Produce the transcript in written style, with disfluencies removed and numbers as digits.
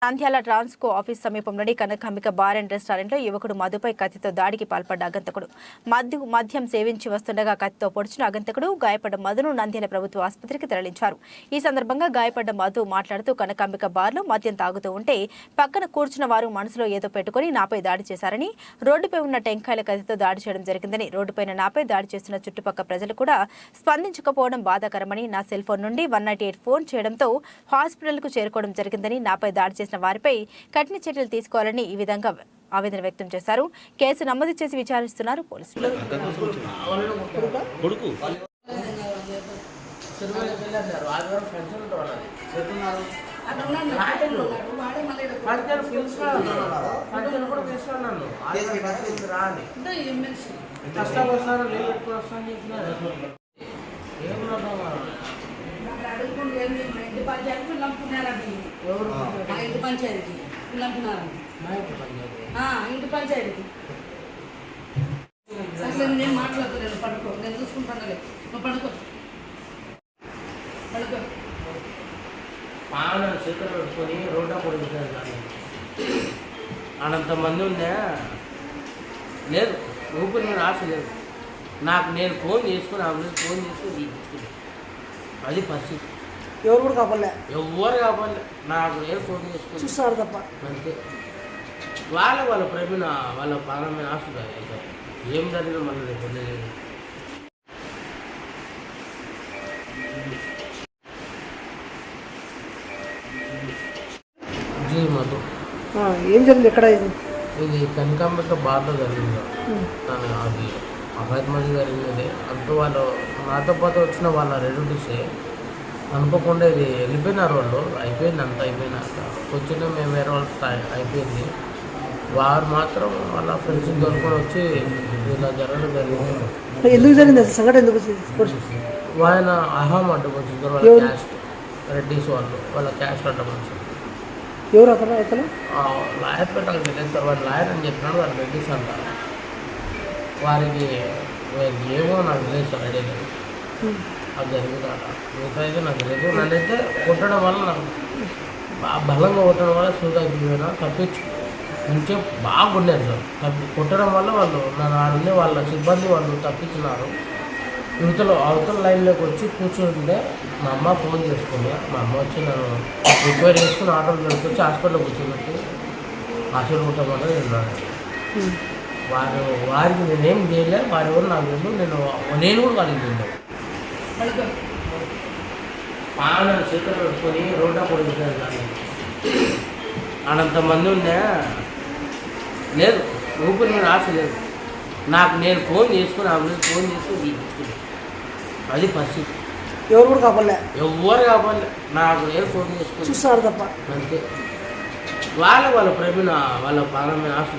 Nandyal Transco office సమీపంలోని కనకాంబిక bar and రెస్టారెంట్లో యువకుడు మధుపై కత్తితో దాడికి పాల్పడ్డ అగంతకుడు మద్యం సేవించి వస్తుండగా కత్తితో పొడిచిన అగంతకుడు గాయపడ్డ మధును నంద్యాల ప్రభుత్వ ఆసుపత్రికి తరలించారు. ఈ సందర్భంగా గాయపడ్డ మధు మాట్లాడుతూ కనకాంబిక బార్లో మద్యం తాగుతూ ఉంటే పక్కన కూర్చున్న వారు మనసులో ఏదో పెట్టుకుని నాపై దాడి చేశారని, రోడ్డుపై ఉన్న టెంకాయల కత్తితో దాడి చేయడం జరిగిందని, రోడ్డుపైన నాపై దాడి చేస్తున్న చుట్టుపక్కల ప్రజలు కూడా స్పందించకపోవడం బాధాకరమని, నా సెల్ ఫోన్ నుండి 198 ఫోన్ చేయడంతో హాస్పిటల్కు చేరుకోవడం జరిగిందని, నాపై దాడి వారిపై కఠిన చర్యలు తీసుకోవాలని ఈ విధంగా ఆవేదన వ్యక్తం చేశారు. కేసు నమోదు చేసి విచారిస్తున్నారు పోలీసులు. ఇంటి పంచాయతీకి ఇంటి పంచాయతీకి అసలు నేను మాట్లాడుతున్నాను. పడుకో, నేను చూసుకుంటాను. నువ్వు పడుకో పడుకో. పాన చేతులు పెట్టుకొని రోడ్డు పొడుగుతారు. అంతమంది ఉన్నా లేదు, ఊపిరి మీద ఆశ లేదు. నాకు నేను ఫోన్ చేసుకుని ఫోన్ చేసుకుని అది పరిస్థితి. ఎవరు కూడా కాపాడలే, ఎవరు కాపాడలే. నాకు నేను ఫోన్ చేసుకుని చూస్తారు తప్ప అంతే. వాళ్ళ ప్రేమ వాళ్ళ ప్రాణమైన ఆశ ఏం జరిగినా మళ్ళీ పొందలేదు. జీ మధు ఏం జరిగింది? ఎక్కడ ఇది కనకాంబిక బార్లో జరిగింది. తను అది అపార్ట్మెంట్ జరిగినది. అంటూ వాళ్ళు నాతో పాటు వచ్చిన వాళ్ళ రిలేటివ్సే అనుకోకుండా ఇది వెళ్ళిపోయినారు. వాళ్ళు అయిపోయింది, అంత అయిపోయినాక వచ్చిన మేము వేరే వాళ్ళు అయిపోయింది. వారు మాత్రం వాళ్ళ ఫ్రెండ్స్ దొరుకుని వచ్చి ఇలా జరగడం జరిగింది. ఎందుకు జరిగింది అసలు సంఘటన? ఎందుకు ఆయన అహం అడ్డుకొచ్చింది. వాళ్ళ క్యాస్ట్ రెడ్డిస్ వాళ్ళ క్యాస్ట్ అడ్డకొచ్చింది. ఎవరు అతను? అతను లాయర్ పెట్టాలి తెలియదు సార్. వాడు లాయర్ అని చెప్పినాడు. వాళ్ళు రెడ్డిస్ అంటారు. వారికి ఏమో నాకు తెలియదు సార్, ఐడియా లేదు. అది జరిగింది అలా. మిగతా అయితే నాకు తెలియదు. నన్నైతే కొట్టడం వల్ల నాకు బలంగా కొట్టడం వల్ల సూదాయిపోయినా తప్పించు ఇంకే బాగా ఉండేది సార్. కొట్టడం వల్ల వాళ్ళు నన్ను ఆడుండే వాళ్ళ సిబ్బంది వాళ్ళు తప్పించినారు. అవతల లైన్లోకి వచ్చి కూర్చుంటే మా అమ్మ ఫోన్ చేసుకుంది. మా అమ్మ వచ్చి నన్ను రిక్వైర్ చేసుకుని ఆటోలో తీసుకొచ్చి హాస్పిటల్లో కూర్చోబెట్టి హాస్పిటల్ కుట్టమని ఉన్నాను. వారికి నేనేం చేయలే. వారి ఎవరు నాకు లేదు. నేను కూడా వారికి తిన్నాను. పాన చేతులు పెట్టుకొని రోడ్డు పొడుగుతారు. అంతమంది ఉన్నా లేదు, ఊపిరి మీద ఆశ లేదు. నాకు నేను ఫోన్ చేసుకుని ఫోన్ చేసుకుని అది పరిస్థితి. ఎవరు కూడా కాపాడలే, ఎవరు కాపాడలే. నాకు నేను ఫోన్ చేసుకుని చూస్తారు తప్ప అంతే. వాళ్ళ ప్రేమ వాళ్ళ ప్రాణమైన ఆశ